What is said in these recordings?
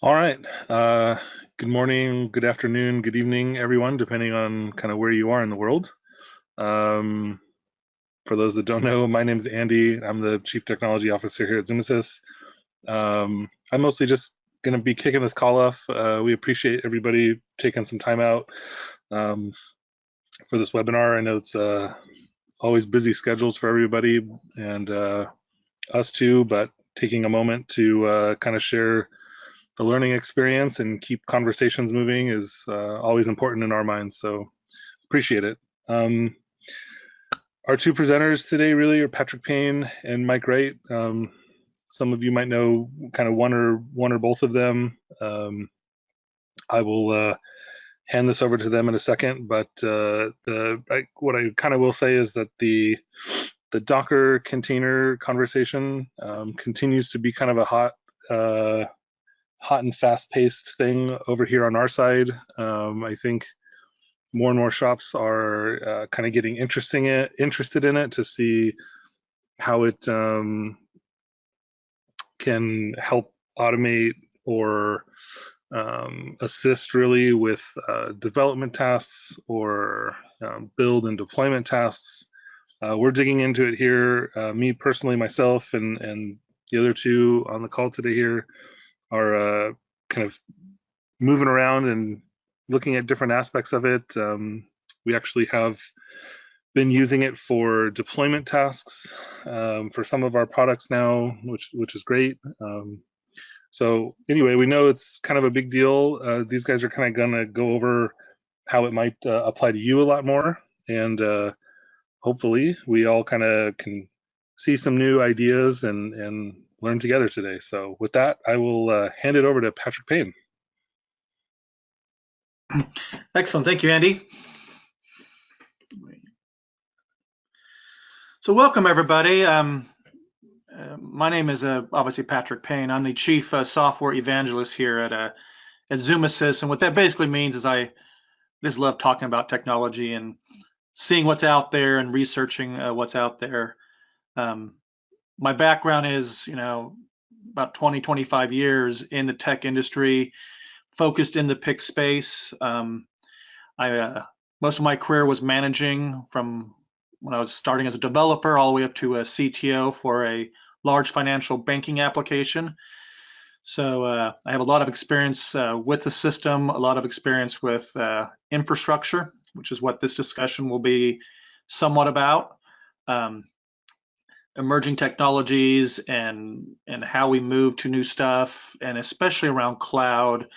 All right. Good morning, good afternoon, good evening, everyone, depending on kind of where you are in the world. Um, for those that don't know, my name is Andy. I'm the Chief Technology Officer here at Zumasys. I'm mostly just going to be kicking this call off. We appreciate everybody taking some time out um, for this webinar. I know it's always busy schedules for everybody and us too, but taking a moment to kind of share the learning experience and keep conversations moving is always important in our minds. So appreciate it. Our two presenters today really are Patrick Payne and Mike Wright. Some of you might know kind of one or both of them. I will hand this over to them in a second, but what I kind of will say is that the Docker container conversation continues to be kind of a hot and fast-paced thing over here on our side. I think more and more shops are kind of getting interested in it to see how it can help automate or assist really with development tasks or build and deployment tasks. We're digging into it here. Me personally, myself, and the other two on the call today here are kind of moving around and looking at different aspects of it. We actually have been using it for deployment tasks for some of our products now, which is great. So anyway, we know it's kind of a big deal. These guys are kind of going to go over how it might apply to you a lot more, and hopefully we all kind of can see some new ideas and learn together today. So with that, I will hand it over to Patrick Payne. Excellent, thank you, Andy. So welcome everybody. My name is obviously Patrick Payne. I'm the Chief Software Evangelist here at Zumasys, and what that basically means is I just love talking about technology and seeing what's out there and researching what's out there. My background is, about 20-25 years in the tech industry, focused in the PIC space. Most of my career was managing from when I was starting as a developer all the way up to a CTO for a large financial banking application. So I have a lot of experience with the system, a lot of experience with infrastructure, which is what this discussion will be somewhat about. Emerging technologies and how we move to new stuff, and especially around cloud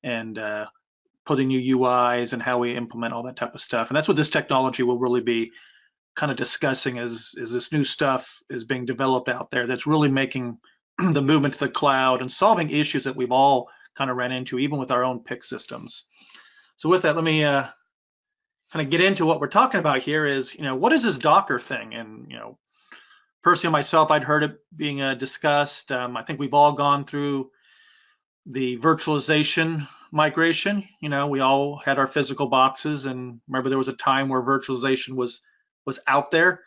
and putting new UIs and how we implement all that type of stuff. And that's what this technology will really be kind of discussing is this new stuff is being developed out there that's really making the movement to the cloud and solving issues that we've all kind of ran into, even with our own PIC systems. So with that, let me kind of get into what we're talking about here is, what is this Docker thing? And, personally myself, I'd heard it being discussed. I think we've all gone through the virtualization migration. We all had our physical boxes, and remember there was a time where virtualization was out there,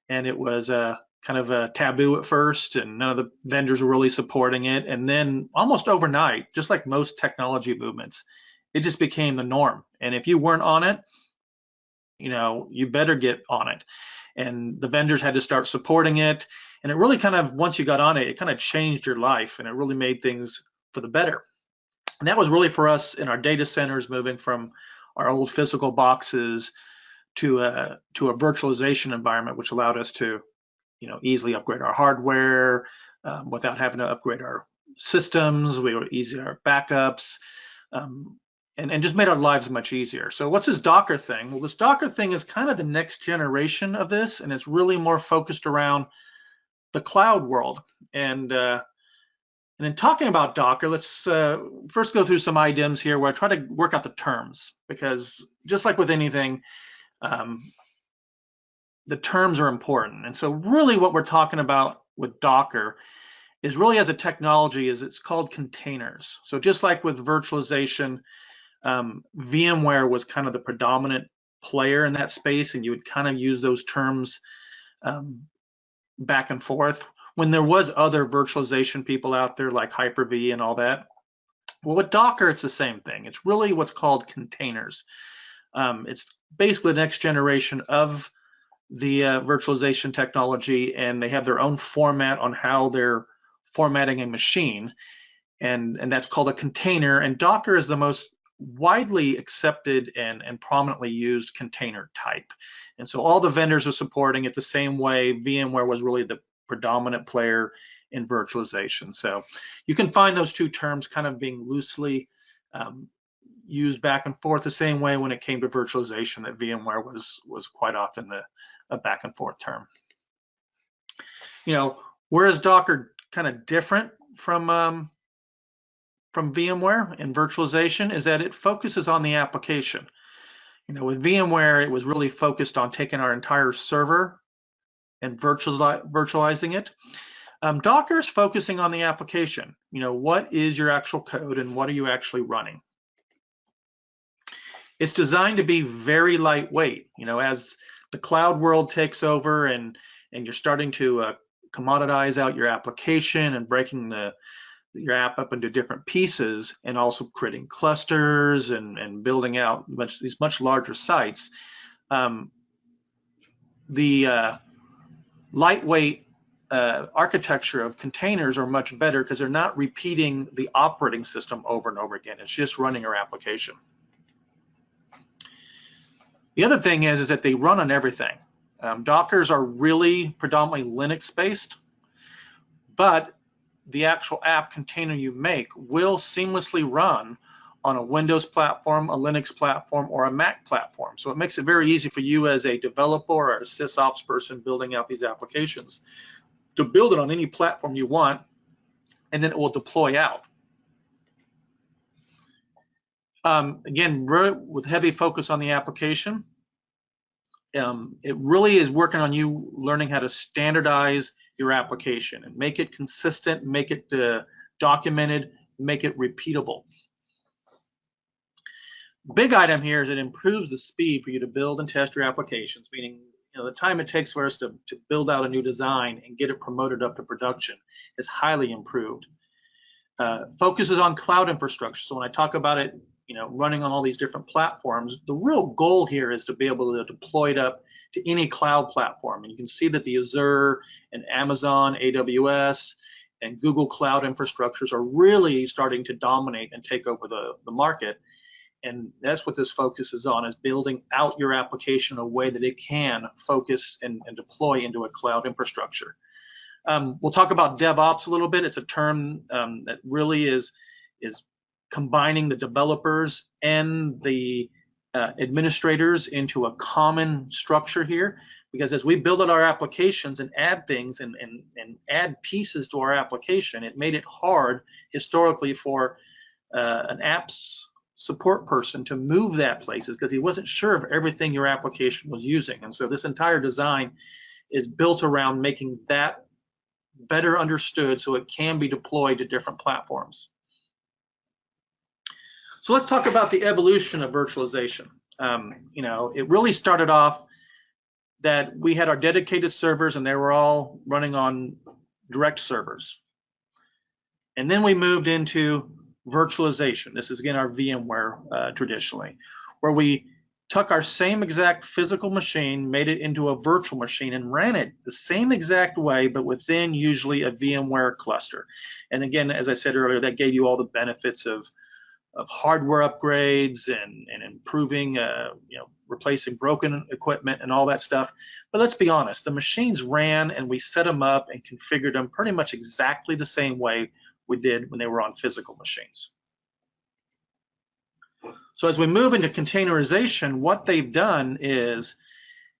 and it was kind of a taboo at first, and none of the vendors were really supporting it. And then almost overnight, just like most technology movements, it just became the norm. And if you weren't on it, you better get on it. And the vendors had to start supporting it. And it really kind of, once you got on it, it kind of changed your life, and it really made things for the better. And that was really for us in our data centers, moving from our old physical boxes to a virtualization environment, which allowed us to, easily upgrade our hardware without having to upgrade our systems. We were easier backups, and just made our lives much easier. So what's this Docker thing? Well, this Docker thing is kind of the next generation of this, and it's really more focused around the cloud world. And in talking about Docker, let's first go through some items here where I try to work out the terms, because just like with anything, the terms are important. And so really what we're talking about with Docker is really, as a technology, is it's called containers. So just like with virtualization, VMware was kind of the predominant player in that space, and you would kind of use those terms back and forth. When there was other virtualization people out there like Hyper-V and all that, Well, with Docker, it's the same thing. It's really what's called containers. It's basically the next generation of the virtualization technology, and they have their own format on how they're formatting a machine, and that's called a container. And Docker is the most widely accepted and prominently used container type. And so all the vendors are supporting it the same way. VMware was really the predominant player in virtualization. So you can find those two terms kind of being loosely used back and forth the same way when it came to virtualization, that VMware was quite often a back and forth term. You know, where is Docker kind of different from VMware in virtualization is that it focuses on the application. You know, with VMware, it was really focused on taking our entire server and virtualizing it. Docker is focusing on the application. You know, what is your actual code and what are you actually running? It's designed to be very lightweight. You know, as the cloud world takes over and you're starting to commoditize out your application and breaking your app up into different pieces, and also creating clusters and building out these much larger sites, the lightweight architecture of containers are much better because they're not repeating the operating system over and over again. It's just running your application. The other thing is that they run on everything. Dockers are really predominantly Linux based, but the actual app container you make will seamlessly run on a Windows platform, a Linux platform, or a Mac platform. So it makes it very easy for you as a developer or a sysops person building out these applications to build it on any platform you want, and then it will deploy out. Again, with heavy focus on the application, it really is working on you learning how to standardize your application and make it consistent, make it documented, make it repeatable. Big item here is it improves the speed for you to build and test your applications, meaning the time it takes for us to build out a new design and get it promoted up to production is highly improved. Focuses on cloud infrastructure. So when I talk about it, running on all these different platforms, the real goal here is to be able to deploy it up to any cloud platform. And you can see that the Azure and Amazon, AWS, and Google Cloud infrastructures are really starting to dominate and take over the market. And that's what this focus is on, is building out your application in a way that it can focus and deploy into a cloud infrastructure. We'll talk about DevOps a little bit. It's a term that really is combining the developers and the administrators into a common structure here, because as we build out our applications and add things and add pieces to our application, it made it hard historically for an apps support person to move that places because he wasn't sure of everything your application was using. And so this entire design is built around making that better understood so it can be deployed to different platforms. So let's talk about the evolution of virtualization. It really started off that we had our dedicated servers and they were all running on direct servers. And then we moved into virtualization. This is again our VMware traditionally, where we took our same exact physical machine, made it into a virtual machine and ran it the same exact way, but within usually a VMware cluster. And again, as I said earlier, that gave you all the benefits of hardware upgrades and improving, replacing broken equipment and all that stuff. But let's be honest, the machines ran and we set them up and configured them pretty much exactly the same way we did when they were on physical machines. So as we move into containerization, what they've done is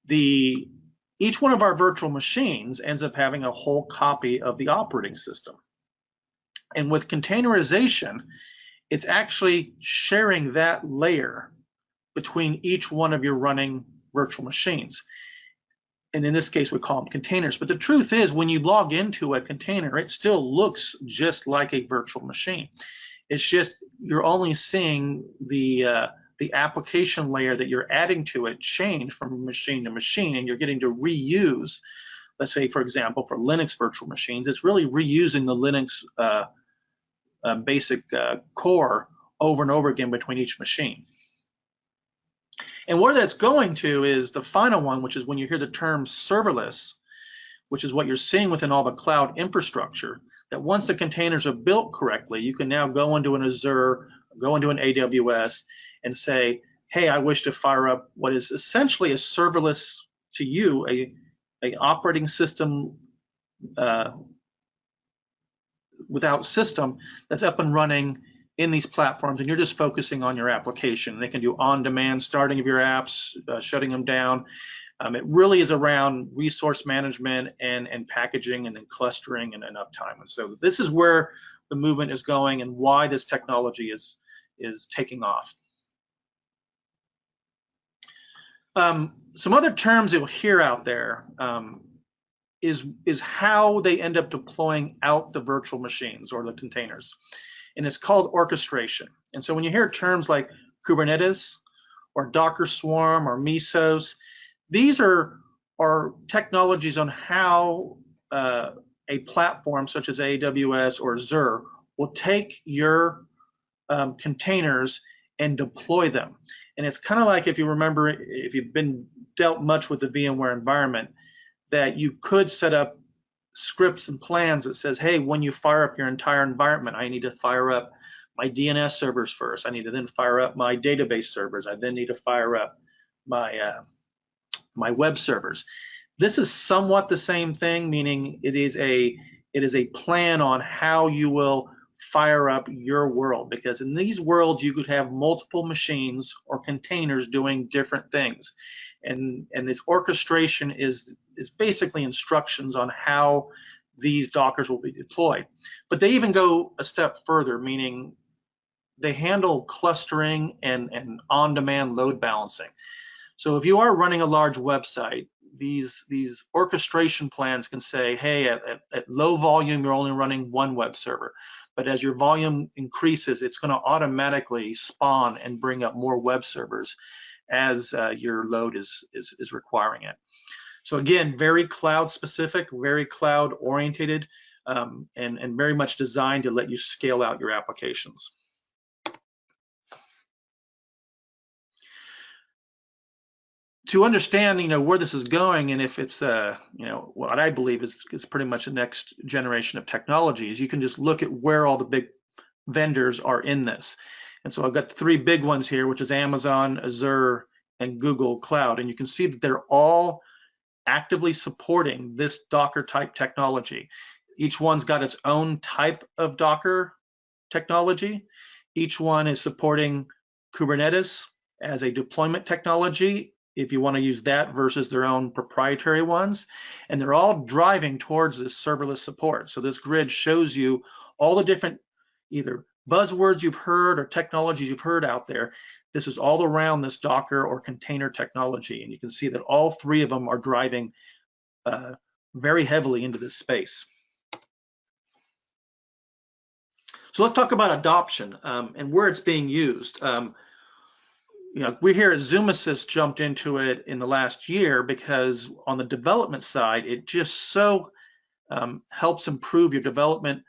each one of our virtual machines ends up having a whole copy of the operating system. And with containerization, it's actually sharing that layer between each one of your running virtual machines. And in this case, we call them containers. But the truth is, when you log into a container, it still looks just like a virtual machine. It's just you're only seeing the application layer that you're adding to it change from machine to machine, and you're getting to reuse. Let's say, for example, for Linux virtual machines, it's really reusing the Linux basic core over and over again between each machine. And where that's going to is the final one, which is when you hear the term serverless, which is what you're seeing within all the cloud infrastructure, that once the containers are built correctly, you can now go into an Azure, go into an AWS and say, hey, I wish to fire up what is essentially a serverless to you, a operating system without system that's up and running in these platforms, and you're just focusing on your application. They can do on-demand starting of your apps, shutting them down. It really is around resource management and packaging and then clustering and uptime. And so this is where the movement is going and why this technology is taking off. Some other terms you'll hear out there is how they end up deploying out the virtual machines or the containers. And it's called orchestration. And so when you hear terms like Kubernetes or Docker Swarm or Mesos, these are technologies on how a platform such as AWS or Azure will take your containers and deploy them. And it's kind of like, if you remember, if you've been dealt much with the VMware environment, that you could set up scripts and plans that says, hey, when you fire up your entire environment, I need to fire up my DNS servers first. I need to then fire up my database servers. I then need to fire up my my web servers. This is somewhat the same thing, meaning it is a plan on how you will fire up your world, because in these worlds you could have multiple machines or containers doing different things, and this orchestration is basically instructions on how these Dockers will be deployed. But they even go a step further, meaning they handle clustering and on-demand load balancing. So if you are running a large website, these orchestration plans can say, hey, at low volume, you're only running one web server. But as your volume increases, it's going to automatically spawn and bring up more web servers as your load is requiring it. So again, very cloud specific, very cloud oriented, and very much designed to let you scale out your applications. To understand, where this is going, and if it's, what I believe is pretty much the next generation of technologies, you can just look at where all the big vendors are in this. And so I've got the three big ones here, which is Amazon, Azure, and Google Cloud. And you can see that they're all actively supporting this Docker type technology. Each one's got its own type of Docker technology. Each one is supporting Kubernetes as a deployment technology, if you want to use that versus their own proprietary ones. And they're all driving towards this serverless support. So this grid shows you all the different either buzzwords you've heard or technologies you've heard out there. This is all around this Docker or container technology. And you can see that all three of them are driving very heavily into this space. So let's talk about adoption and where it's being used. We here at Zumasys jumped into it in the last year because on the development side, it just so helps improve your development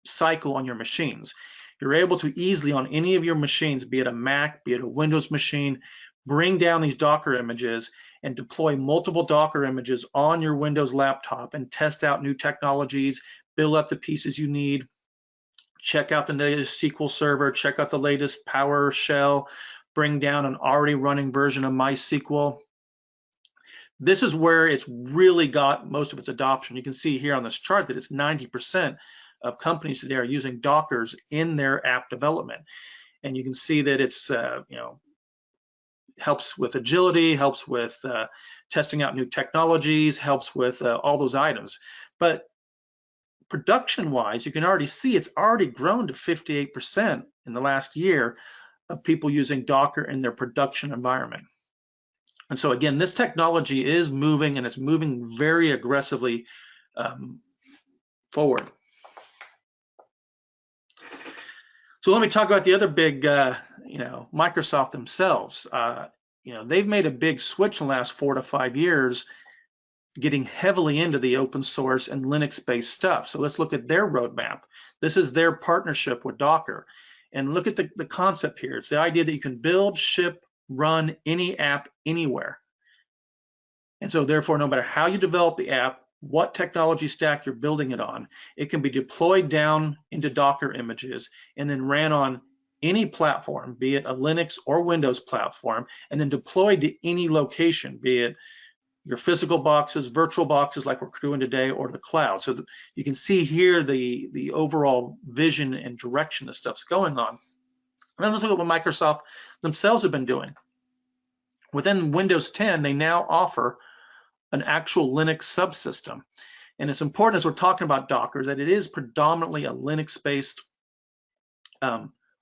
cycle on your machines. You're able to easily on any of your machines, be it a Mac, be it a Windows machine, bring down these Docker images and deploy multiple Docker images on your Windows laptop and test out new technologies, build up the pieces you need, check out the latest SQL Server, check out the latest PowerShell, bring down an already running version of MySQL. This is where it's really got most of its adoption. You can see here on this chart that it's 90% of companies today are using Dockers in their app development. And you can see that it's, helps with agility, helps with testing out new technologies, helps with all those items. But production-wise, you can already see it's already grown to 58% in the last year of people using Docker in their production environment. And so again, this technology is moving, and it's moving very aggressively forward. So let me talk about the other big, Microsoft themselves. They've made a big switch in the last 4 to 5 years getting heavily into the open source and Linux-based stuff. So let's look at their roadmap. This is their partnership with Docker. And look at the concept here. It's the idea that you can build, ship, run any app anywhere. And so therefore, no matter how you develop the app, what technology stack you're building it on, it can be deployed down into Docker images and then ran on any platform, be it a Linux or Windows platform, and then deployed to any location, be it your physical boxes, virtual boxes like we're doing today, or the cloud. So you can see here the overall vision and direction that stuff's going on. And then let's look at what Microsoft themselves have been doing. Within Windows 10, they now offer an actual Linux subsystem. And it's important as we're talking about Docker that it is predominantly a Linux-based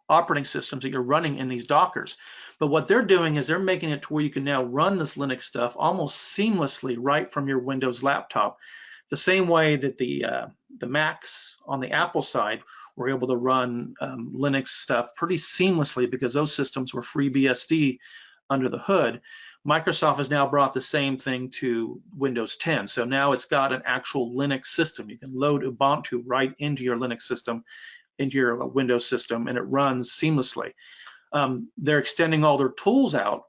operating systems that you're running in these Dockers. But what they're doing is they're making it to where you can now run this Linux stuff almost seamlessly right from your Windows laptop. The same way that the Macs on the Apple side were able to run Linux stuff pretty seamlessly because those systems were FreeBSD under the hood. Microsoft has now brought the same thing to Windows 10. So now it's got an actual Linux system. You can load Ubuntu right into your Linux system, into your Windows system, and it runs seamlessly. They're extending all their tools out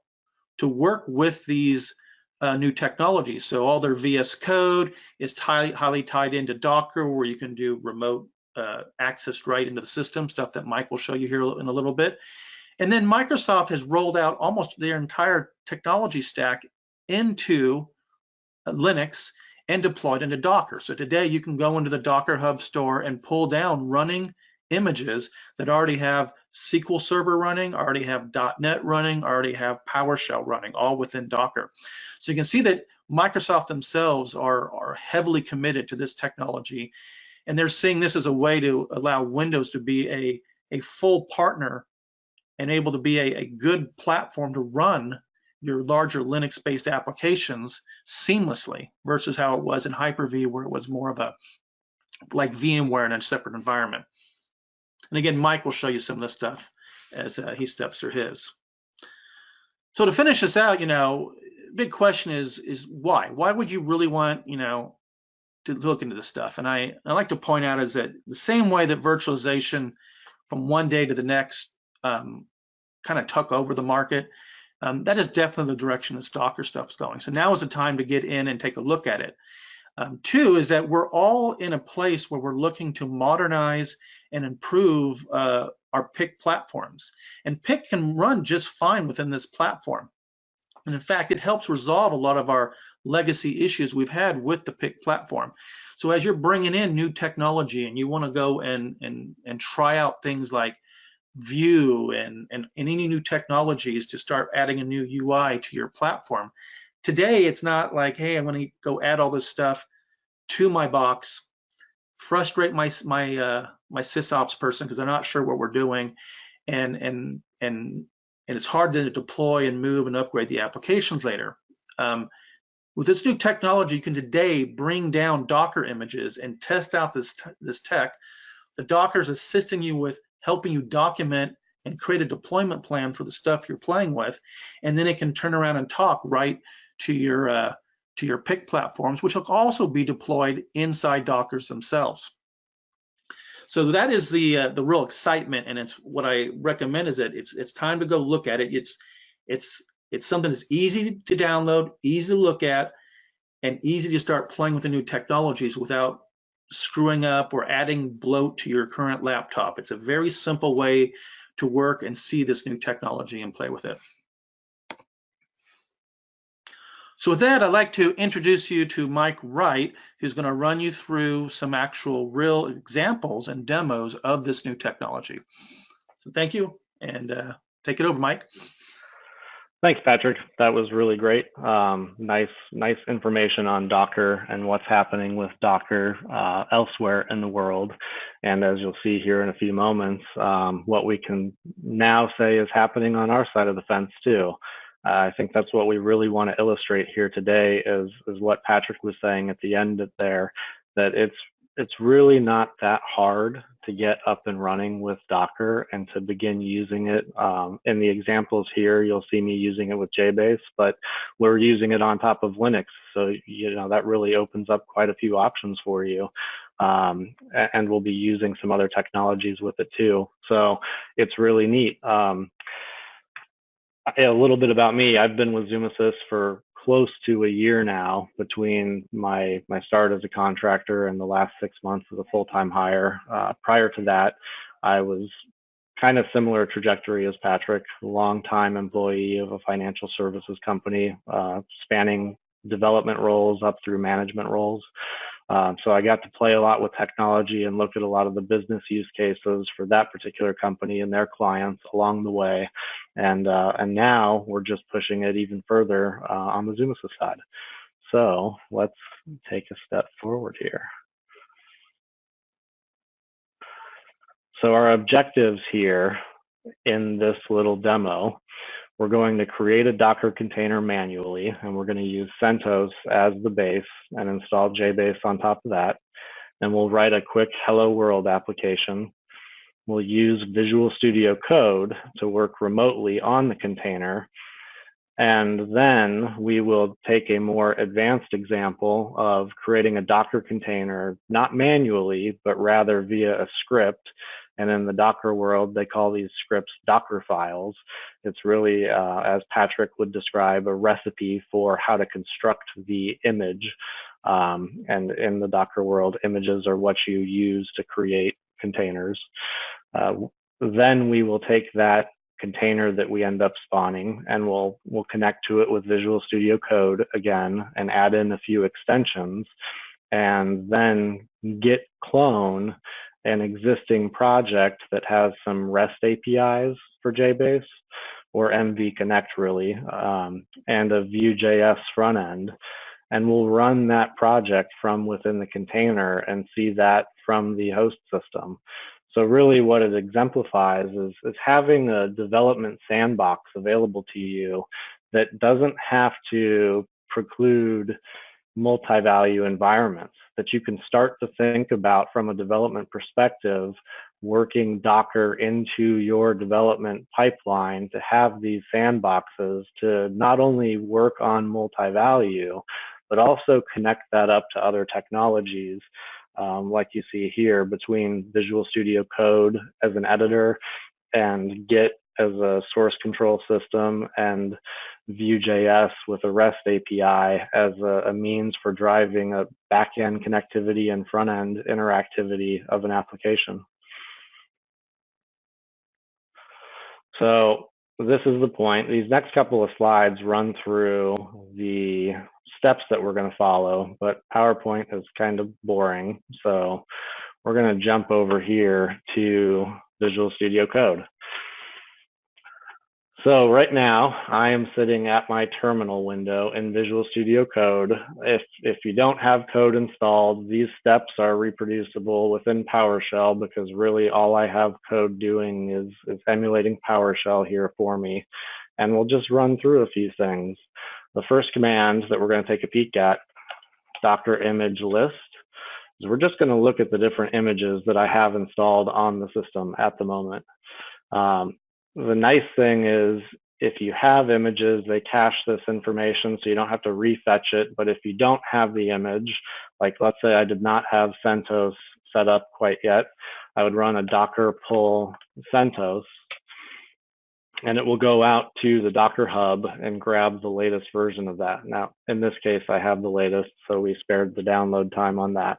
to work with these new technologies. So all their VS Code is highly tied into Docker, where you can do remote access right into the system, stuff that Mike will show you here in a little bit. And then Microsoft has rolled out almost their entire technology stack into Linux and deployed into Docker. So today you can go into the Docker Hub store and pull down running images that already have SQL Server running, already have .NET running, already have PowerShell running, all within Docker. So you can see that Microsoft themselves are heavily committed to this technology, and they're seeing this as a way to allow Windows to be a full partner and able to be a good platform to run your larger Linux-based applications seamlessly versus how it was in Hyper-V, where it was more of a like VMware in a separate environment. And again, Mike will show you some of this stuff as he steps through his. So to finish this out, big question is why? Why would you really want, to look into this stuff? And I like to point out is that the same way that virtualization from one day to the next kind of took over the market, that is definitely the direction this Docker stuff is going. So now is the time to get in and take a look at it. Two is that we're all in a place where we're looking to modernize and improve our PIC platforms. And PIC can run just fine within this platform. And in fact, it helps resolve a lot of our legacy issues we've had with the PIC platform. So as you're bringing in new technology and you want to go and try out things like Vue and any new technologies to start adding a new UI to your platform, today it's not like, hey, I'm going to go add all this stuff to my box, frustrate my sysops person because they're not sure what we're doing, and it's hard to deploy and move and upgrade the applications later. With this new technology, you can today bring down Docker images and test out this tech. The Docker is assisting you with helping you document and create a deployment plan for the stuff you're playing with, and then it can turn around and talk right to your PIC platforms, which will also be deployed inside Dockers themselves. So that is the real excitement, and it's what I recommend is that it's time to go look at it. It's something that's easy to download, easy to look at, and easy to start playing with the new technologies without screwing up or adding bloat to your current laptop. It's a very simple way to work and see this new technology and play with it. So with that, I'd like to introduce you to Mike Wright, who's going to run you through some actual real examples and demos of this new technology. So thank you, and take it over, Mike. Thanks, Patrick. That was really great. Nice information on Docker and what's happening with Docker elsewhere in the world. And as you'll see here in a few moments, what we can now say is happening on our side of the fence too. I think that's what we really want to illustrate here today is what Patrick was saying at the end there, that it's it's really not that hard to get up and running with Docker and to begin using it. In the examples here, you'll see me using it with JBase, but we're using it on top of Linux. So, that really opens up quite a few options for you. And we'll be using some other technologies with it too. So it's really neat. A little bit about me. I've been with Zumasys for close to a year now, between my start as a contractor and the last 6 months as a full-time hire. Prior to that, I was kind of similar trajectory as Patrick, long-time employee of a financial services company, spanning development roles up through management roles. So I got to play a lot with technology and look at a lot of the business use cases for that particular company and their clients along the way. And now we're just pushing it even further on the Zumasys side. So let's take a step forward here. So our objectives here in this little demo, we're going to create a Docker container manually, and we're going to use CentOS as the base and install JBase on top of that. And we'll write a quick Hello World application. We'll use Visual Studio Code to work remotely on the container. And then we will take a more advanced example of creating a Docker container, not manually, but rather via a script. And in the Docker world, they call these scripts Docker files. It's really, as Patrick would describe, a recipe for how to construct the image. And in the Docker world, images are what you use to create containers. Then we will take that container that we end up spawning, and we'll connect to it with Visual Studio Code again and add in a few extensions, and then git clone an existing project that has some REST APIs for JBase, or MV Connect really, and a Vue.js front end. And we'll run that project from within the container and see that from the host system. So really what it exemplifies is having a development sandbox available to you that doesn't have to preclude multi-value environments, that you can start to think about from a development perspective, working Docker into your development pipeline to have these sandboxes to not only work on multi-value, but also connect that up to other technologies. Like you see here, between Visual Studio Code as an editor and Git as a source control system, and Vue.js with a REST API as a means for driving a back-end connectivity and front-end interactivity of an application. So this is the point. These next couple of slides run through the steps that we're going to follow, but PowerPoint is kind of boring. So we're going to jump over here to Visual Studio Code. So right now I am sitting at my terminal window in Visual Studio Code. If you don't have code installed, these steps are reproducible within PowerShell, because really all I have code doing is emulating PowerShell here for me. And we'll just run through a few things. The first command that we're going to take a peek at, Docker image list, is we're just going to look at the different images that I have installed on the system at the moment. The nice thing is, if you have images, they cache this information, so you don't have to refetch it. But if you don't have the image, like let's say I did not have CentOS set up quite yet, I would run a Docker pull CentOS, and it will go out to the Docker Hub and grab the latest version of that. Now, in this case, I have the latest, so we spared the download time on that.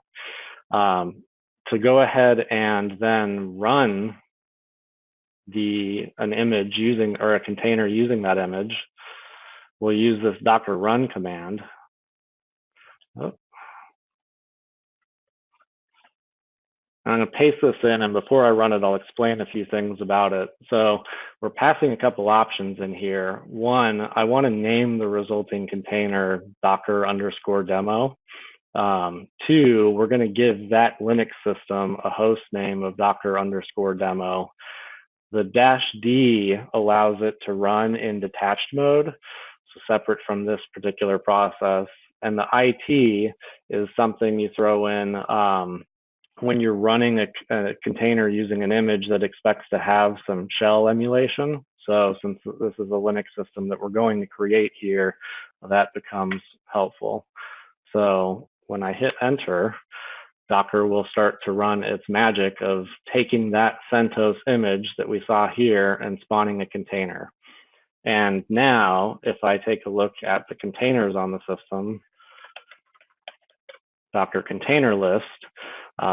To go ahead and then run an image using, or a container using that image, we'll use this Docker run command. Oh. I'm going to paste this in, and before I run it, I'll explain a few things about it. So we're passing a couple options in here. One, I want to name the resulting container Docker_demo. Two, we're going to give that Linux system a host name of Docker_demo. The -D allows it to run in detached mode, so separate from this particular process. And the IT is something you throw in when you're running a container using an image that expects to have some shell emulation. So since this is a Linux system that we're going to create here, that becomes helpful. So when I hit enter, Docker will start to run its magic of taking that CentOS image that we saw here and spawning a container. And now, if I take a look at the containers on the system, Docker container list,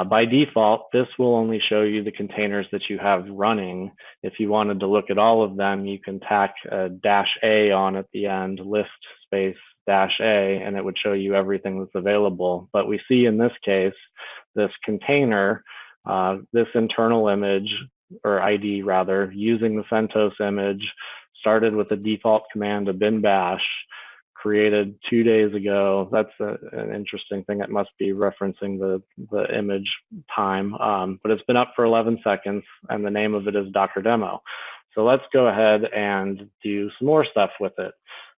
by default, this will only show you the containers that you have running. If you wanted to look at all of them, you can tack a -A on at the end, list space -A, and it would show you everything that's available. But we see in this case, this container, this internal image, or ID rather, using the CentOS image, started with the default command of bin bash, created 2 days ago. That's an interesting thing. It must be referencing the image time, but it's been up for 11 seconds, and the name of it is Docker Demo. So let's go ahead and do some more stuff with it.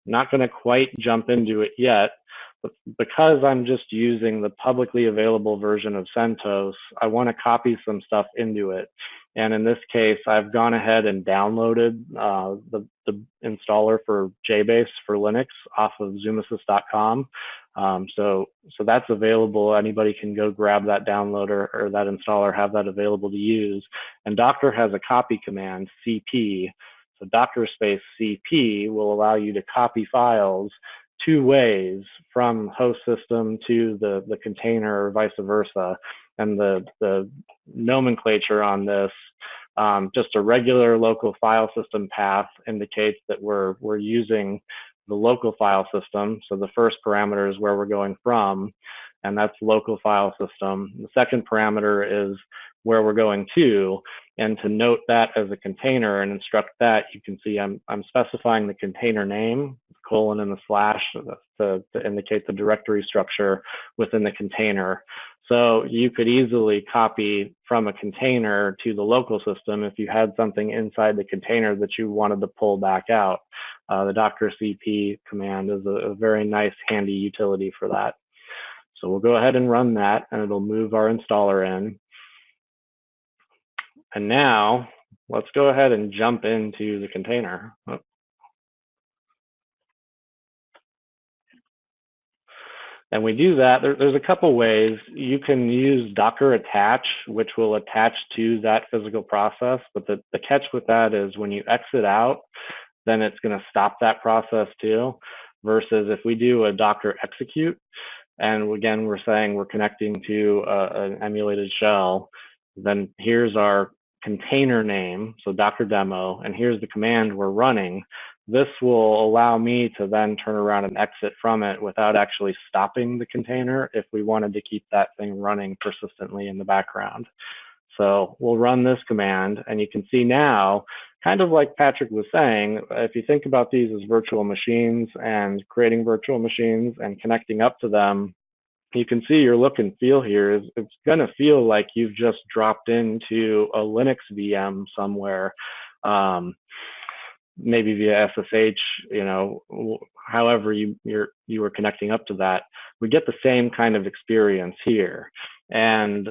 I'm not going to quite jump into it yet, but because I'm just using the publicly available version of CentOS, I want to copy some stuff into it. And in this case, I've gone ahead and downloaded the installer for JBase for Linux off of Zumasys.com. So that's available. Anybody can go grab that downloader or that installer, have that available to use. And Docker has a copy command, CP. So Docker space CP will allow you to copy files 2 ways from host system to the container or vice versa. And the nomenclature on this, just a regular local file system path indicates that we're using the local file system. So the first parameter is where we're going from, and that's local file system. The second parameter is where we're going to, and to note that as a container and instruct that, you can see I'm specifying the container name, colon and the slash to indicate the directory structure within the container. So you could easily copy from a container to the local system if you had something inside the container that you wanted to pull back out. The Docker CP command is a very nice, handy utility for that. So we'll go ahead and run that, and it'll move our installer in. And now let's go ahead and jump into the container. And we do that, there's a couple ways. You can use Docker attach, which will attach to that physical process. But the catch with that is when you exit out, then it's going to stop that process too. Versus if we do a Docker execute, and again, we're saying we're connecting to an emulated shell, then here's our container name, so Docker demo, and here's the command we're running. This will allow me to then turn around and exit from it without actually stopping the container if we wanted to keep that thing running persistently in the background. So we'll run this command, and you can see now, kind of like Patrick was saying, if you think about these as virtual machines and creating virtual machines and connecting up to them, you can see your look and feel here is it's going to feel like you've just dropped into a Linux VM somewhere, maybe via SSH, you know, however you were connecting up to that. We get the same kind of experience here. And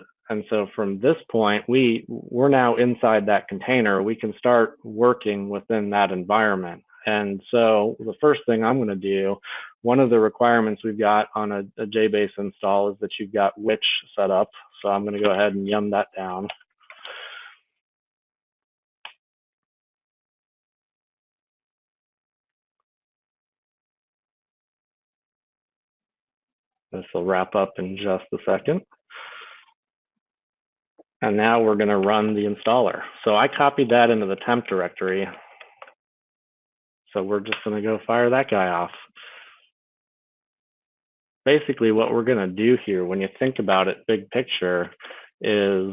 so from this point, we're now inside that container. We can start working within that environment. And so the first thing I'm going to do, one of the requirements we've got on a JBase install is that you've got which set up. So I'm going to go ahead and yum that down. This will wrap up in just a second. And now we're going to run the installer. So I copied that into the temp directory. So we're just going to go fire that guy off. Basically, what we're going to do here, when you think about it, big picture, is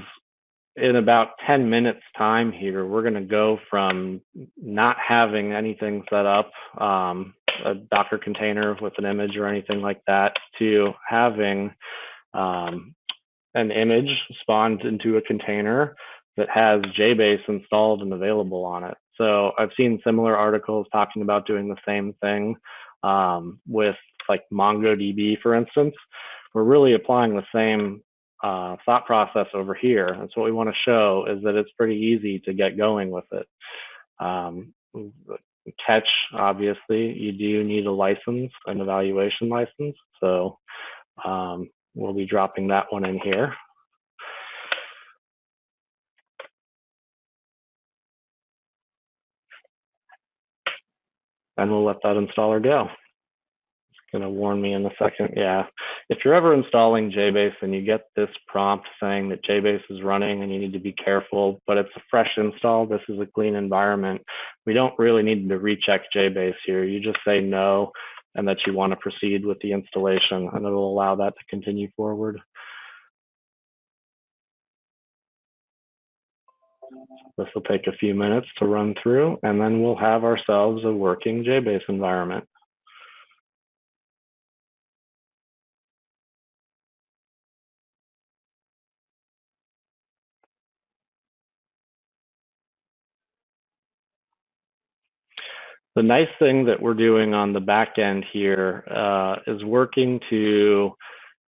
in about 10 minutes time here, we're going to go from not having anything set up, a Docker container with an image or anything like that, to having an image spawned into a container that has JBase installed and available on it. So I've seen similar articles talking about doing the same thing with like MongoDB, for instance. We're really applying the same thought process over here. That's what we want to show, is that it's pretty easy to get going with it. Catch, obviously, you do need a license, an evaluation license. So we'll be dropping that one in here. And we'll let that installer go. It's going to warn me in a second. Yeah, if you're ever installing JBase and you get this prompt saying that JBase is running and you need to be careful, but it's a fresh install, this is a clean environment, we don't really need to recheck JBase here. You just say no and that you want to proceed with the installation, and it'll allow that to continue forward. This will take a few minutes to run through, and then we'll have ourselves a working JBase environment. The nice thing that we're doing on the back end here is working to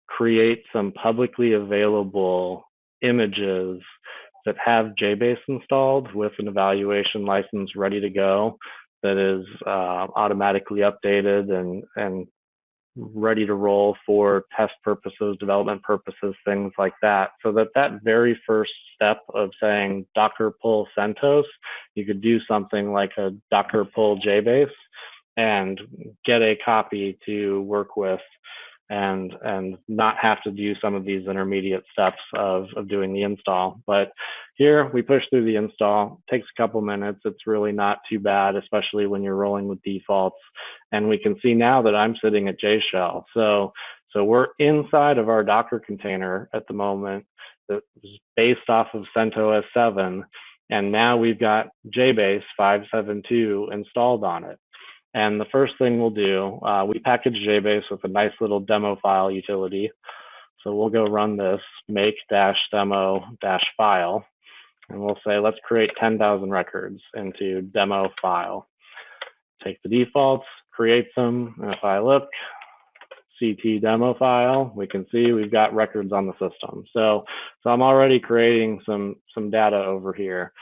create some publicly available images that have JBase installed with an evaluation license ready to go, that is automatically updated and ready to roll for test purposes, development purposes, things like that. So that very first step of saying Docker pull CentOS, you could do something like a Docker pull JBase and get a copy to work with, and not have to do some of these intermediate steps of doing the install. But here we push through the install. It takes a couple minutes. It's really not too bad, especially when you're rolling with defaults. And we can see now that I'm sitting at JShell. So we're inside of our Docker container at the moment that is based off of CentOS 7. And now we've got JBase 5.7.2 installed on it. And the first thing we'll do, we package JBase with a nice little demo file utility. So we'll go run this make-demo-file, and we'll say, let's create 10,000 records into demo file. Take the defaults, create them, and if I look, CT demo file, we can see we've got records on the system. So I'm already creating some data over here.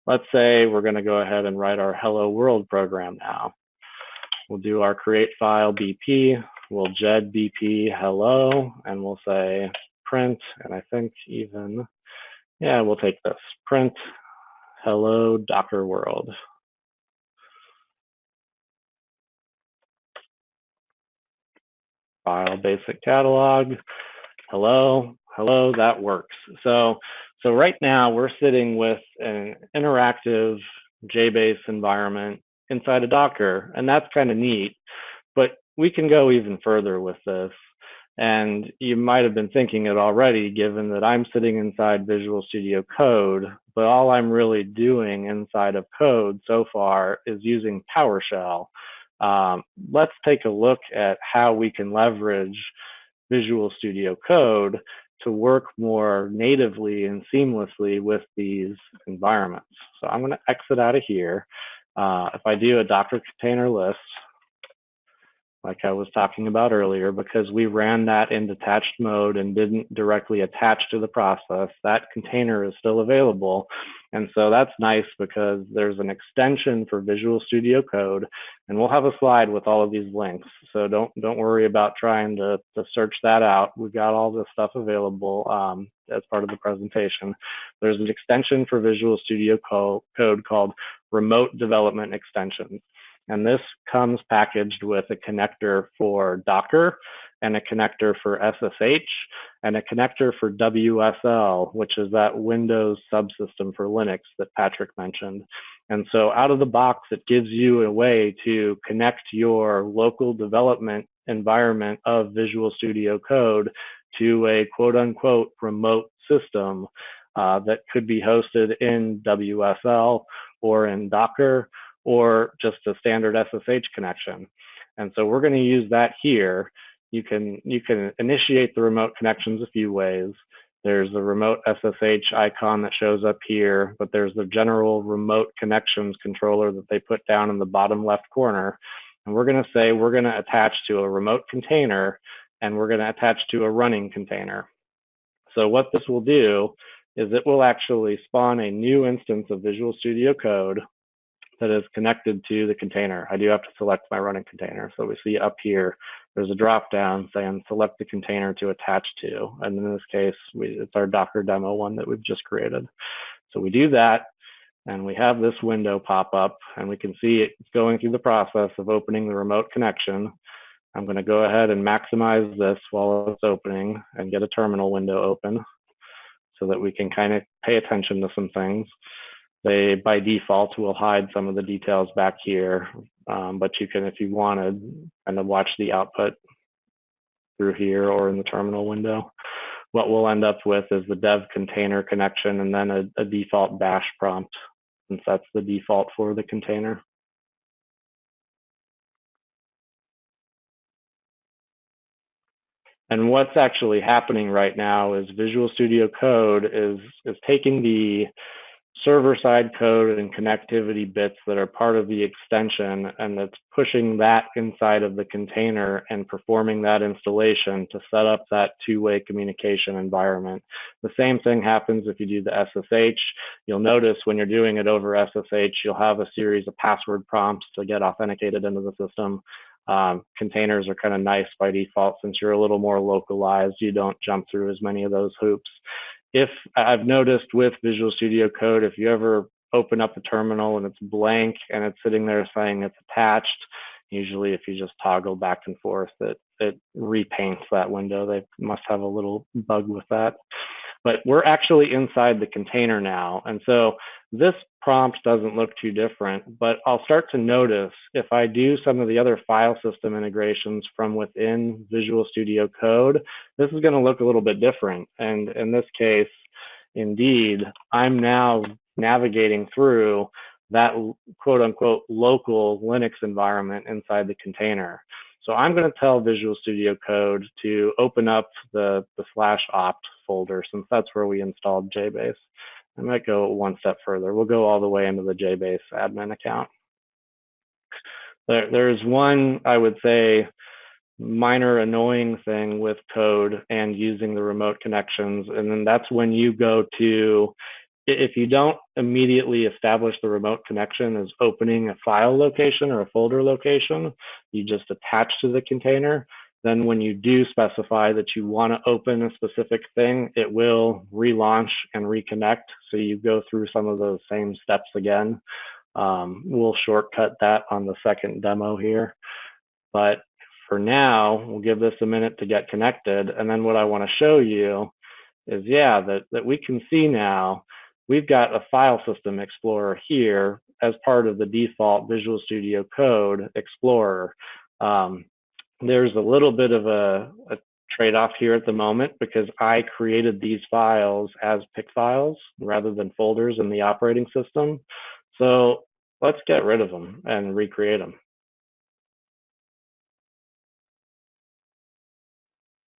Let's say we're going to go ahead and write our hello world program now. We'll do our create file BP, we'll ged BP hello, and we'll say print, and I think even, yeah, we'll take this, print hello Docker world. File basic catalog, hello, that works. So right now we're sitting with an interactive JBase environment inside of Docker, and that's kind of neat, but we can go even further with this. And you might have been thinking it already, given that I'm sitting inside Visual Studio Code, but all I'm really doing inside of code so far is using PowerShell. Let's take a look at how we can leverage Visual Studio Code to work more natively and seamlessly with these environments. So I'm going to exit out of here. If I do a Docker container list, like I was talking about earlier, because we ran that in detached mode and didn't directly attach to the process, that container is still available. And so that's nice because there's an extension for Visual Studio Code, and we'll have a slide with all of these links. So don't worry about trying to search that out. We've got all this stuff available as part of the presentation. There's an extension for Visual Studio Code called Remote Development Extensions. And this comes packaged with a connector for Docker and a connector for SSH and a connector for WSL, which is that Windows subsystem for Linux that Patrick mentioned. And so out of the box, it gives you a way to connect your local development environment of Visual Studio Code to a quote unquote remote system that could be hosted in WSL or in Docker, or just a standard SSH connection. And so we're going to use that here. You can initiate the remote connections a few ways. There's the remote SSH icon that shows up here, but there's the general remote connections controller that they put down in the bottom left corner. And we're going to say we're going to attach to a remote container, and we're going to attach to a running container. So what this will do is it will actually spawn a new instance of Visual Studio Code that is connected to the container. I do have to select my running container. So we see up here, there's a drop down saying select the container to attach to. And in this case, it's our Docker demo one that we've just created. So we do that, and we have this window pop up, and we can see it's going through the process of opening the remote connection. I'm going to go ahead and maximize this while it's opening and get a terminal window open so that we can kind of pay attention to some things. They, by default, will hide some of the details back here, but you can, if you wanted, kind of watch the output through here or in the terminal window. What we'll end up with is the dev container connection and then a default bash prompt, since that's the default for the container. And what's actually happening right now is Visual Studio Code is taking the server-side code and connectivity bits that are part of the extension, and it's pushing that inside of the container and performing that installation to set up that two-way communication environment. The same thing happens if you do the SSH. You'll notice when you're doing it over SSH, you'll have a series of password prompts to get authenticated into the system. Containers are kind of nice by default since you're a little more localized. You don't jump through as many of those hoops. If I've noticed with Visual Studio Code, if you ever open up the terminal and it's blank and it's sitting there saying it's attached, usually if you just toggle back and forth, it repaints that window. They must have a little bug with that. But we're actually inside the container now. And so this prompt doesn't look too different, but I'll start to notice if I do some of the other file system integrations from within Visual Studio Code, this is going to look a little bit different. And in this case, indeed, I'm now navigating through that quote unquote local Linux environment inside the container. So I'm going to tell Visual Studio Code to open up the /opt folder, since that's where we installed JBase. I might go one step further. We'll go all the way into the JBase admin account. There's one, I would say, minor annoying thing with code and using the remote connections. And then that's when you go to, if you don't immediately establish the remote connection as opening a file location or a folder location, you just attach to the container. Then when you do specify that you want to open a specific thing, it will relaunch and reconnect. So you go through some of those same steps again. We'll shortcut that on the second demo here. But for now, we'll give this a minute to get connected. And then what I want to show you is, that we can see now, we've got a file system explorer here as part of the default Visual Studio Code Explorer. There's a little bit of a trade-off here at the moment because I created these files as PIC files rather than folders in the operating system. So let's get rid of them and recreate them.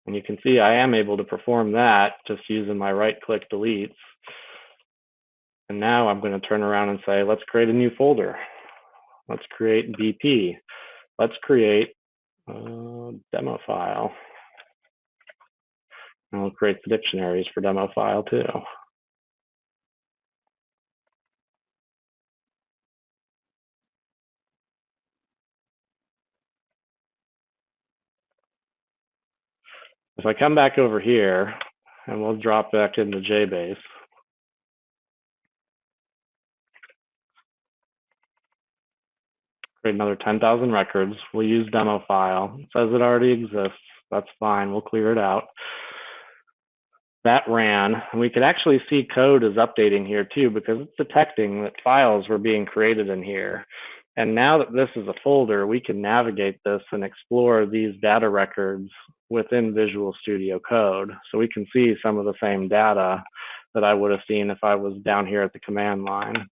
And you can see I am able to perform that just using my right-click deletes. And now I'm going to turn around and say, let's create a new folder. Let's create BP. Let's create demo file. And we'll create the dictionaries for demo file too. If I come back over here, and we'll drop back into JBase. Create another 10,000 records. We'll use demo file. It says it already exists. That's fine. We'll clear it out. That ran, and we could actually see code is updating here too, because it's detecting that files were being created in here. And now that this is a folder, we can navigate this and explore these data records within Visual Studio Code. So we can see some of the same data that I would have seen if I was down here at the command line.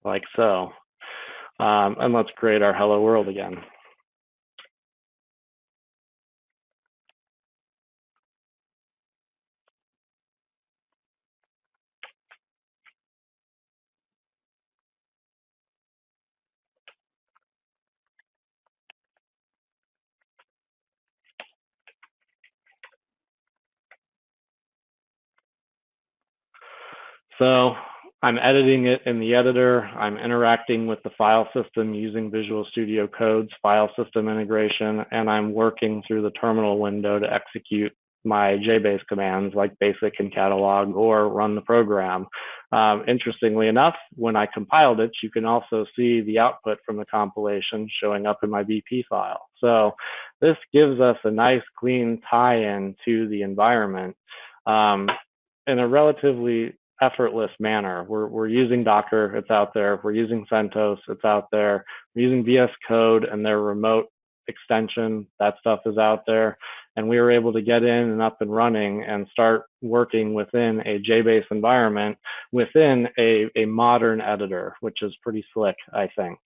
Like so. And let's create our hello world again. So I'm editing it in the editor. I'm interacting with the file system using Visual Studio Code's file system integration, and I'm working through the terminal window to execute my JBase commands like basic and catalog or run the program. Interestingly enough, when I compiled it, you can also see the output from the compilation showing up in my BP file. So this gives us a nice clean tie-in to the environment in a relatively effortless manner. We're using Docker, it's out there. We're using CentOS, it's out there. We're using VS Code and their remote extension, that stuff is out there. And we were able to get in and up and running and start working within a JBase environment within a modern editor, which is pretty slick, I think.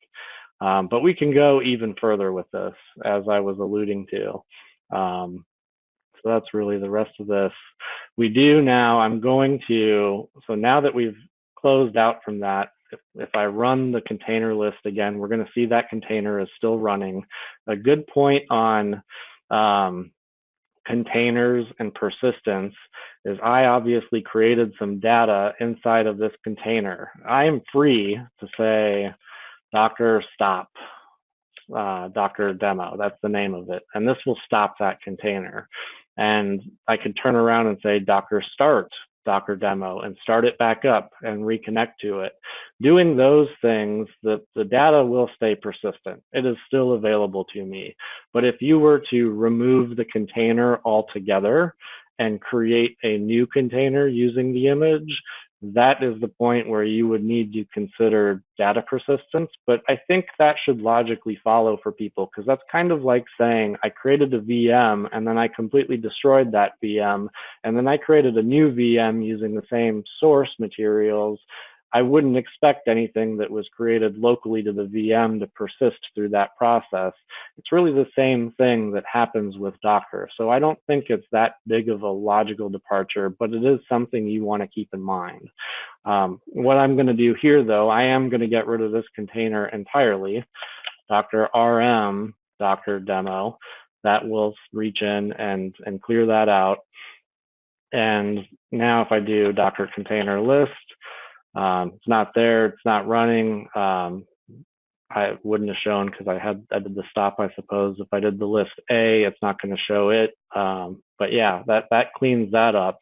But we can go even further with this, as I was alluding to. So that's really the rest of this. We do now, so now that we've closed out from that, if I run the container list again, we're going to see that container is still running. A good point on containers and persistence is I obviously created some data inside of this container. I am free to say Docker stop, Docker demo, that's the name of it. And this will stop that container. And I can turn around and say Docker start Docker demo and start it back up and reconnect to it. Doing those things, the data will stay persistent. It is still available to me. But if you were to remove the container altogether and create a new container using the image, that is the point where you would need to consider data persistence. But I think that should logically follow for people, because that's kind of like saying I created a VM and then I completely destroyed that VM, and then I created a new VM using the same source materials. I wouldn't expect anything that was created locally to the VM to persist through that process. It's really the same thing that happens with Docker. So I don't think it's that big of a logical departure, but it is something you want to keep in mind. What I'm going to do here, though, I am going to get rid of this container entirely. Docker RM, Docker demo, that will reach in and clear that out. And now if I do Docker container list, it's not there, it's not running. I wouldn't have shown because I did the stop, I suppose. If I did the list A, it's not going to show it. But yeah, that cleans that up.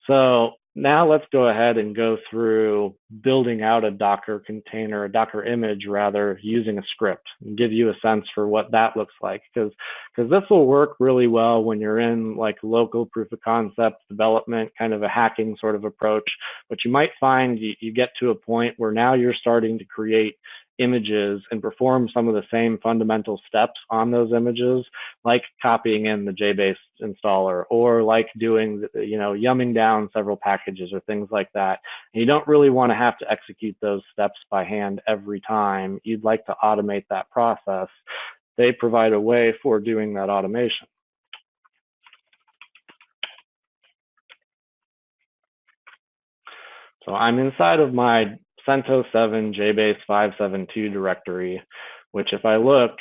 So now let's go ahead and go through building out a Docker container, a Docker image rather, using a script, and give you a sense for what that looks like. Because this will work really well when you're in like local proof of concept development, kind of a hacking sort of approach. But you might find you get to a point where now you're starting to create images and perform some of the same fundamental steps on those images, like copying in the JBase installer, or like doing, yumming down several packages or things like that. And you don't really want to have to execute those steps by hand every time. You'd like to automate that process. They provide a way for doing that automation. So I'm inside of my CentOS 7 JBase 572 directory, which if I look,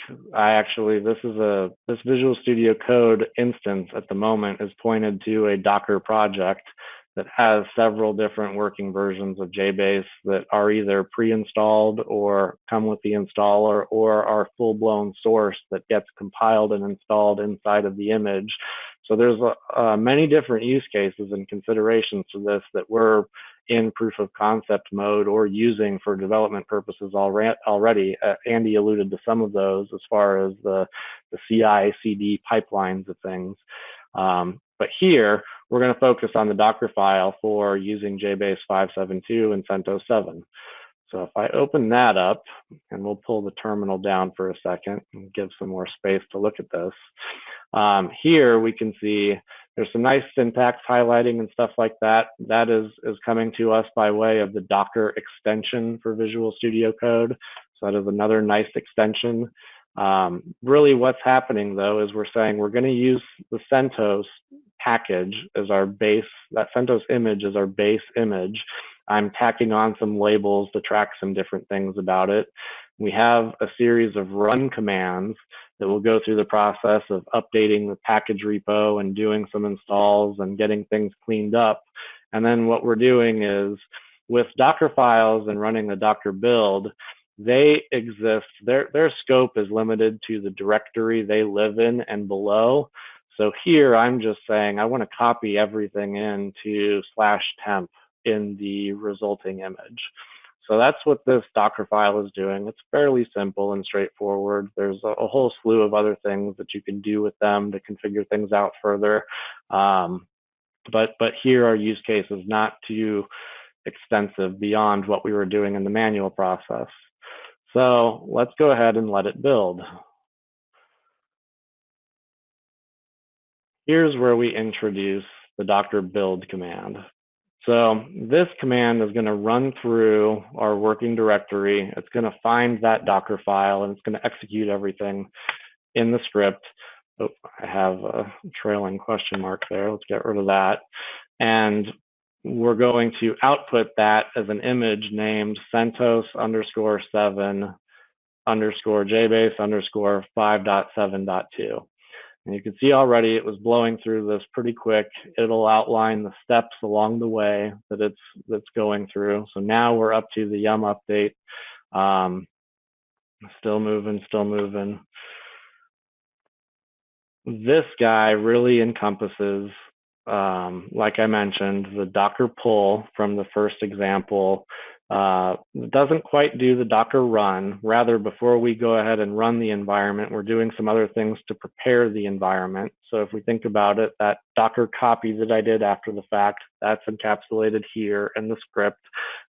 this Visual Studio Code instance at the moment is pointed to a Docker project that has several different working versions of JBase that are either pre-installed or come with the installer, or are full-blown source that gets compiled and installed inside of the image. So there's many different use cases and considerations to this that we're in proof of concept mode or using for development purposes already. Andy alluded to some of those as far as the CI/CD pipelines of things. But here, we're going to focus on the Docker file for using JBase 572 and CentOS 7. So if I open that up, and we'll pull the terminal down for a second and give some more space to look at this. Here we can see there's some nice syntax highlighting and stuff like that. That is coming to us by way of the Docker extension for Visual Studio Code. So that is another nice extension. Really what's happening though is we're saying we're going to use the CentOS package as our base, that CentOS image as our base image. I'm tacking on some labels to track some different things about it. We have a series of run commands that will go through the process of updating the package repo and doing some installs and getting things cleaned up. And then what we're doing is with Docker files and running the Docker build, they exist, their scope is limited to the directory they live in and below. So here I'm just saying I want to copy everything into /temp in the resulting image. So that's what this Docker file is doing. It's fairly simple and straightforward. There's a whole slew of other things that you can do with them to configure things out further. But here our use case is not too extensive beyond what we were doing in the manual process. So let's go ahead and let it build. Here's where we introduce the Docker build command. So this command is going to run through our working directory. It's going to find that Docker file and it's going to execute everything in the script. Oh, I have a trailing question mark there. Let's get rid of that. And we're going to output that as an image named CentOS_7_JBase_5.7.2. And you can see already it was blowing through this pretty quick. It'll outline the steps along the way that it's going through. So now we're up to the yum update. Still moving, still moving. This guy really encompasses, like I mentioned, the Docker pull from the first example. Doesn't quite do the Docker run. Rather, before we go ahead and run the environment, we're doing some other things to prepare the environment. So if we think about it, that Docker copy that I did after the fact, that's encapsulated here in the script.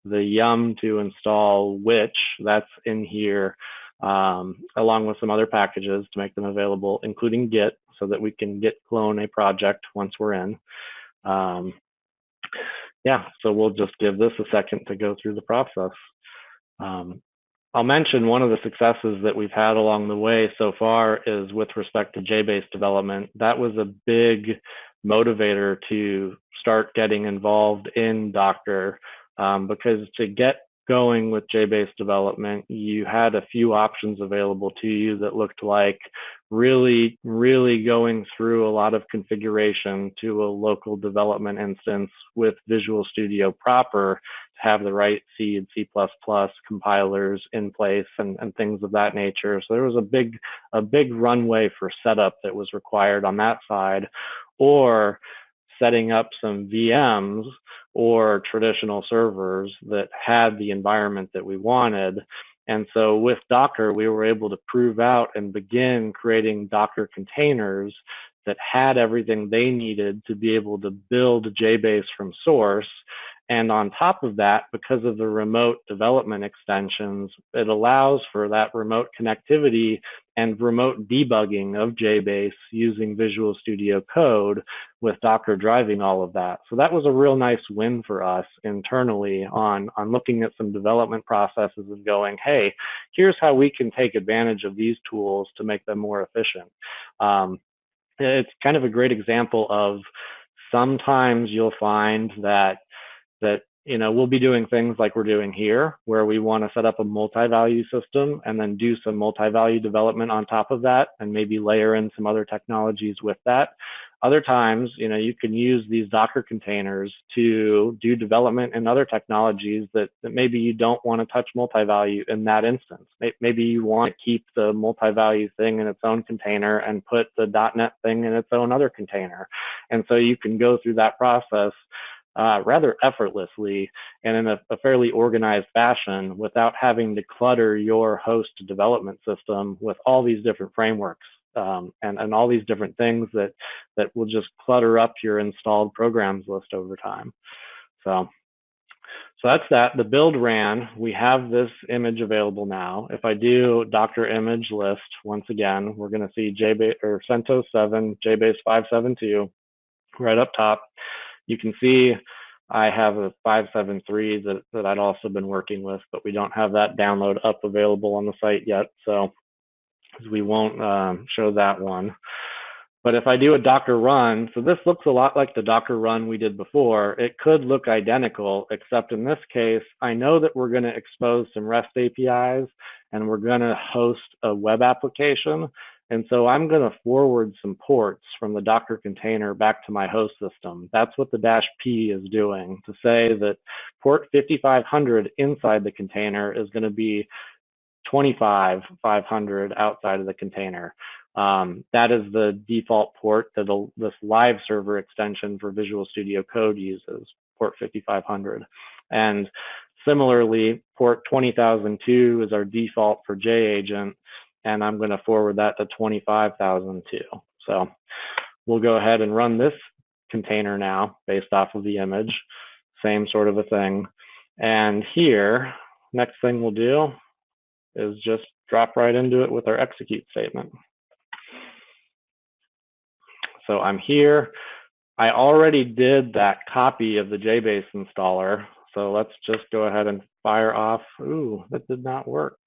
The yum to install which, that's in here, along with some other packages to make them available, including Git, so that we can Git clone a project once we're in. Yeah, so we'll just give this a second to go through the process. I'll mention one of the successes that we've had along the way so far is with respect to JBase development. That was a big motivator to start getting involved in Docker, because to get going with JBase development, you had a few options available to you that looked like really going through a lot of configuration to a local development instance with Visual Studio proper to have the right C and C++ compilers in place and things of that nature. So there was a big runway for setup that was required on that side, or setting up some VMs or traditional servers that had the environment that we wanted. And so with Docker, we were able to prove out and begin creating Docker containers that had everything they needed to be able to build JBase from source. And on top of that, because of the remote development extensions, it allows for that remote connectivity and remote debugging of JBase using Visual Studio Code, with Docker driving all of that. So that was a real nice win for us internally on looking at some development processes and going, hey, here's how we can take advantage of these tools to make them more efficient. It's kind of a great example of sometimes you'll find that we'll be doing things like we're doing here, where we want to set up a multi-value system and then do some multi-value development on top of that, and maybe layer in some other technologies with that. Other times, you can use these Docker containers to do development in other technologies that maybe you don't want to touch multi-value in that instance. Maybe you want to keep the multi-value thing in its own container and put the .NET thing in its own other container. And so you can go through that process rather effortlessly and in a fairly organized fashion without having to clutter your host development system with all these different frameworks and all these different things that will just clutter up your installed programs list over time. So that's that. The build ran. We have this image available now. If I do Docker image list, once again, we're going to see JBase or CentOS 7, JBase 572 right up top. You can see I have a 573 that I'd also been working with, but we don't have that download up available on the site yet, so we won't show that one. But if I do a Docker run, so this looks a lot like the Docker run we did before. It could look identical, except in this case, I know that we're going to expose some REST APIs and we're going to host a web application. And so I'm going to forward some ports from the Docker container back to my host system. That's what the -p is doing, to say that port 5500 inside the container is going to be 25,500 outside of the container. That is the default port that this live server extension for Visual Studio Code uses, port 5500. And similarly, port 20,002 is our default for JAgent, and I'm going to forward that to 25,002. So we'll go ahead and run this container now based off of the image, same sort of a thing. And here, next thing we'll do is just drop right into it with our execute statement. So I'm here. I already did that copy of the JBase installer. So let's just go ahead and fire off. Ooh, that did not work.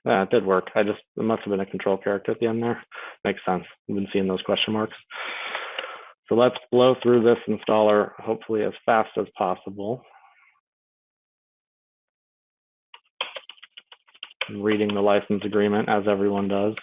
It did work. It must have been a control character at the end there. Makes sense. I've been seeing those question marks. So let's blow through this installer, hopefully as fast as possible. I'm reading the license agreement, as everyone does.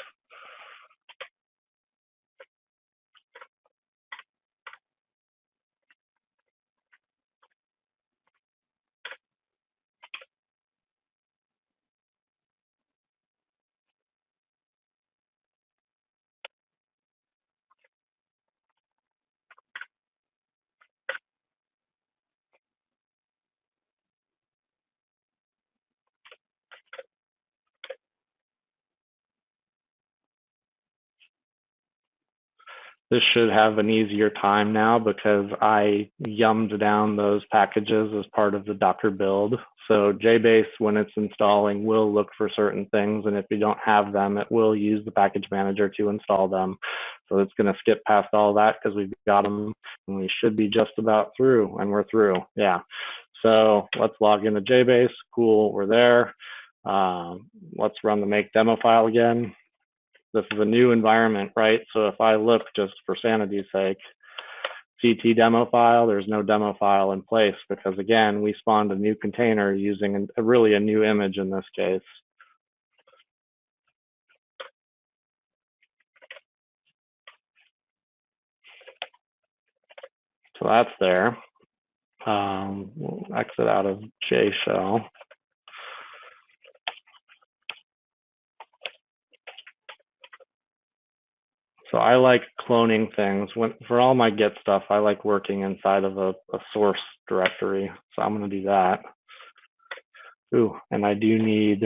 This should have an easier time now because I yummed down those packages as part of the Docker build. So JBase, when it's installing, will look for certain things, and if you don't have them, it will use the package manager to install them. So it's going to skip past all that because we've got them, and we should be just about through, and we're through. Yeah. So let's log into JBase. Cool, we're there. Let's run the make demo file again. This is a new environment, right? So if I look just for sanity's sake, CT demo file, there's no demo file in place because again, we spawned a new container using really a new image in this case. So that's there. We'll exit out of J shell. So I like cloning things. For all my Git stuff, I like working inside of a source directory. So I'm going to do that. Ooh, and I do need,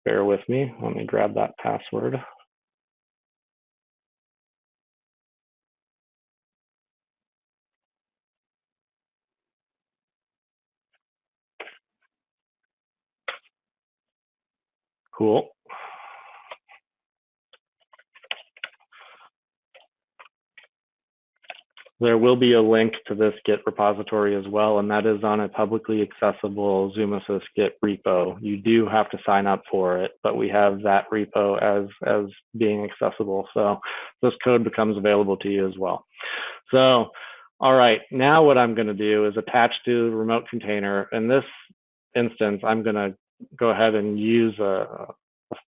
bear with me. Let me grab that password. Cool. There will be a link to this Git repository as well, and that is on a publicly accessible Zumasys Git repo. You do have to sign up for it, but we have that repo as being accessible. So this code becomes available to you as well. So, all right, now what I'm going to do is attach to the remote container. In this instance, I'm going to go ahead and use a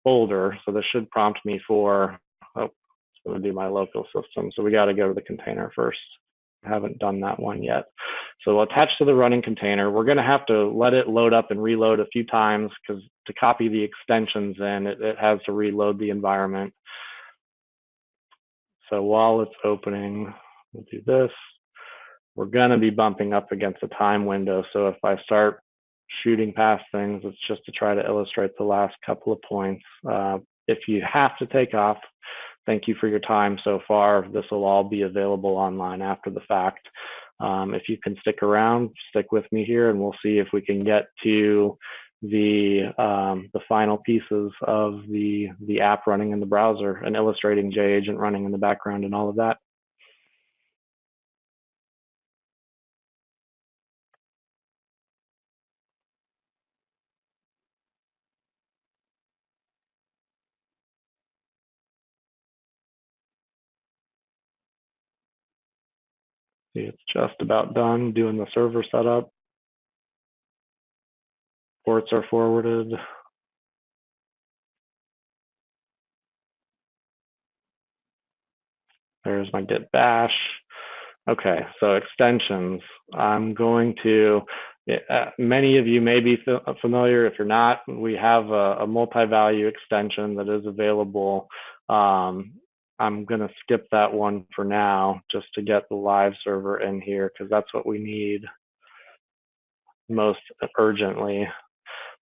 folder. So this should prompt me for, oh, it's going to be my local system. So we got to go to the container first. I haven't done that one yet. So we'll attach to the running container. We're going to have to let it load up and reload a few times because to copy the extensions in, it has to reload the environment. So while it's opening, we'll do this. We're going to be bumping up against a time window. So if I start shooting past things, it's just to try to illustrate the last couple of points. If you have to take off, thank you for your time so far. This will all be available online after the fact. If you can stick around, stick with me here, and we'll see if we can get to the final pieces of the app running in the browser and illustrating JAgent running in the background and all of that. See, it's just about done doing the server setup. ports are forwarded. There's my git bash. Okay, so extensions. I'm going to, many of you may be familiar. If you're not, we have a MultiValue extension that is available. I'm going to skip that one for now just to get the live server in here because that's what we need most urgently.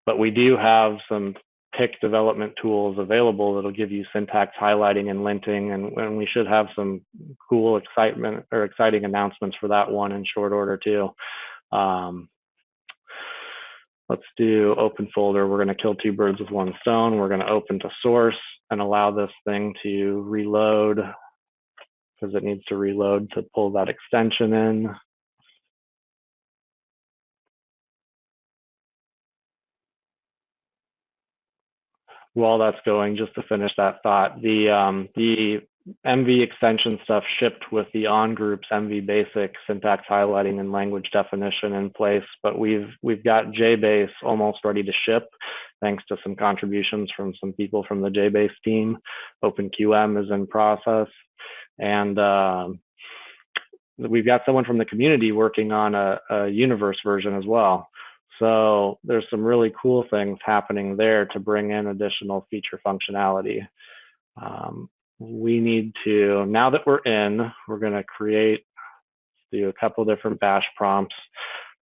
But we do have some pick development tools available that'll give you syntax highlighting and linting, and we should have some cool exciting announcements for that one in short order too. Let's do open folder. We're going to kill two birds with one stone. We're going to open to source and allow this thing to reload because it needs to reload to pull that extension in. While that's going, just to finish that thought, the MV extension stuff shipped with the on groups MV basic syntax highlighting and language definition in place, but we've got JBase almost ready to ship thanks to some contributions from some people from the JBase team. OpenQM is in process, and we've got someone from the community working on a universe version as well. So there's some really cool things happening there to bring in additional feature functionality. We need to, now that we're in, we're going to do a couple different bash prompts.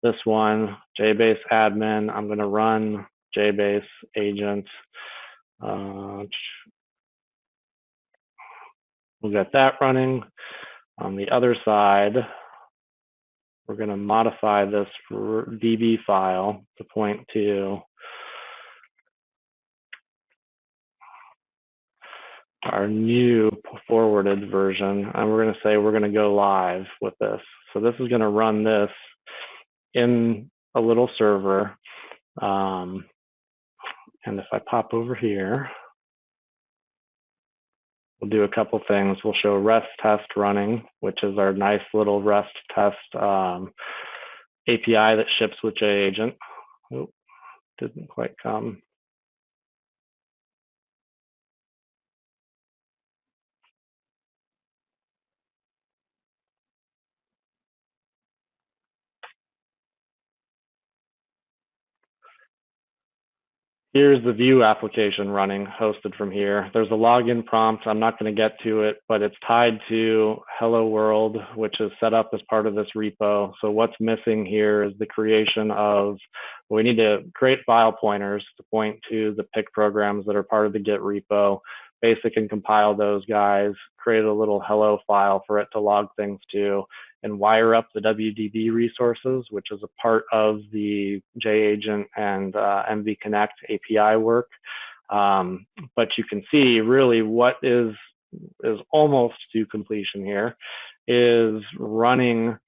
This one, JBase admin, I'm going to run JBase agent. We'll get that running. On the other side, we're going to modify this DB file to point to our new forwarded version, and we're going to say we're going to go live with this. So this is going to run this in a little server. And if I pop over here, we'll do a couple things. We'll show REST test running, which is our nice little REST test API that ships with JAgent. Oh, didn't quite come. Here's the Vue application running, hosted from here. There's a login prompt. I'm not going to get to it, but it's tied to Hello World, which is set up as part of this repo. So what's missing here is the creation of, we need to create file pointers to point to the pick programs that are part of the Git repo, basic and compile those guys, create a little hello file for it to log things to, and wire up the WDB resources, which is a part of the JAgent and MV Connect API work. But you can see really what is almost to completion here is running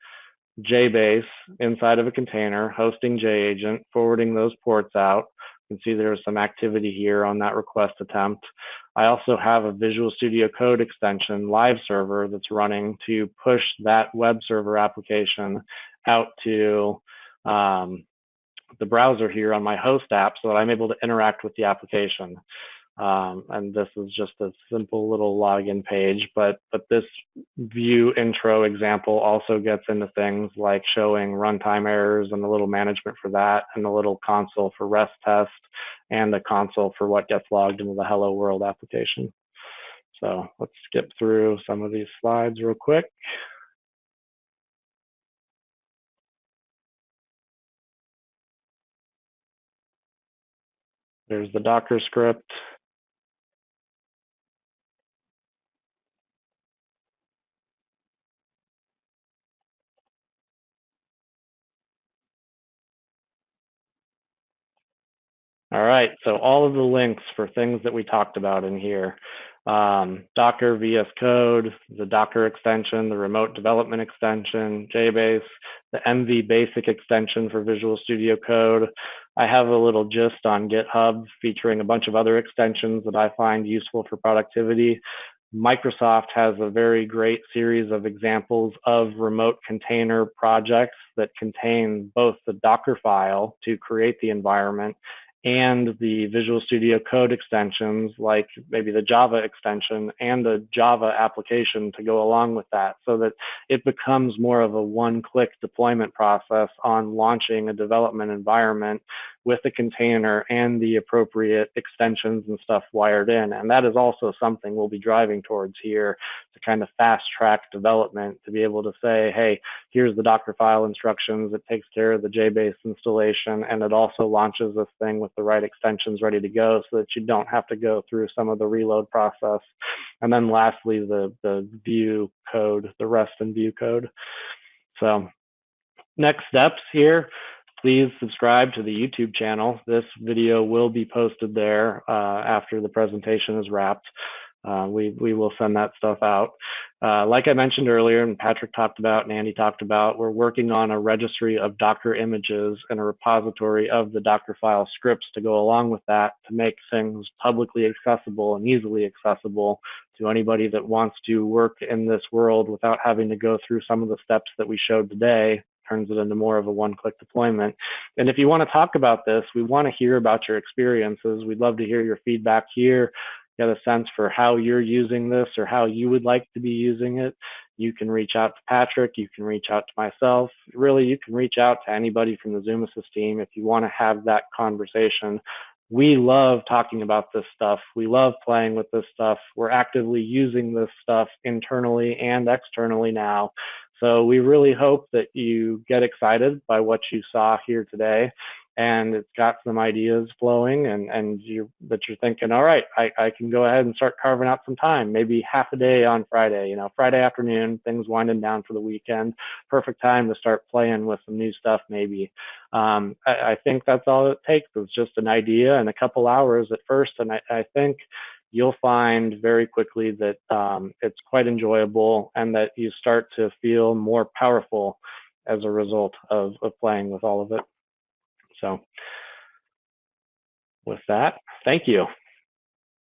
JBase inside of a container, hosting JAgent, forwarding those ports out. You can see there's some activity here on that request attempt. I also have a Visual Studio Code extension live server that's running to push that web server application out to the browser here on my host app so that I'm able to interact with the application. And this is just a simple little login page, but this Vue intro example also gets into things like showing runtime errors and a little management for that, and a little console for REST test, and a console for what gets logged into the Hello World application. So let's skip through some of these slides real quick. There's the Docker script. All right, so all of the links for things that we talked about in here, Docker VS Code, the Docker extension, the remote development extension, JBase, the MV basic extension for Visual Studio Code. I have a little gist on GitHub featuring a bunch of other extensions that I find useful for productivity. Microsoft has a very great series of examples of remote container projects that contain both the Docker file to create the environment and the Visual Studio Code extensions, like maybe the Java extension and the Java application to go along with that, so that it becomes more of a one-click deployment process on launching a development environment with a container and the appropriate extensions and stuff wired in. And that is also something we'll be driving towards here, to kind of fast track development, to be able to say, hey, here's the Docker file instructions, it takes care of the JBase installation, and it also launches this thing with the right extensions ready to go, so that you don't have to go through some of the reload process. And then lastly, the view code, the REST and view code. So next steps here, please subscribe to the YouTube channel. This video will be posted there after the presentation is wrapped. We will send that stuff out. Like I mentioned earlier, and Patrick talked about, and Andy talked about, we're working on a registry of Docker images and a repository of the Dockerfile scripts to go along with that, to make things publicly accessible and easily accessible to anybody that wants to work in this world without having to go through some of the steps that we showed today. Turns it into more of a one-click deployment. And if you want to talk about this, we want to hear about your experiences. We'd love to hear your feedback here, get a sense for how you're using this or how you would like to be using it. You can reach out to Patrick, you can reach out to myself. Really, you can reach out to anybody from the Zumasys team if you want to have that conversation. We love talking about this stuff. We love playing with this stuff. We're actively using this stuff internally and externally now. So we really hope that you get excited by what you saw here today, and it's got some ideas flowing, and that you're thinking, all right, I can go ahead and start carving out some time, maybe half a day on Friday, Friday afternoon, things winding down for the weekend, perfect time to start playing with some new stuff maybe. I think that's all it takes, is just an idea and a couple hours at first, and I think you'll find very quickly that it's quite enjoyable, and that you start to feel more powerful as a result of playing with all of it. So with that, thank you.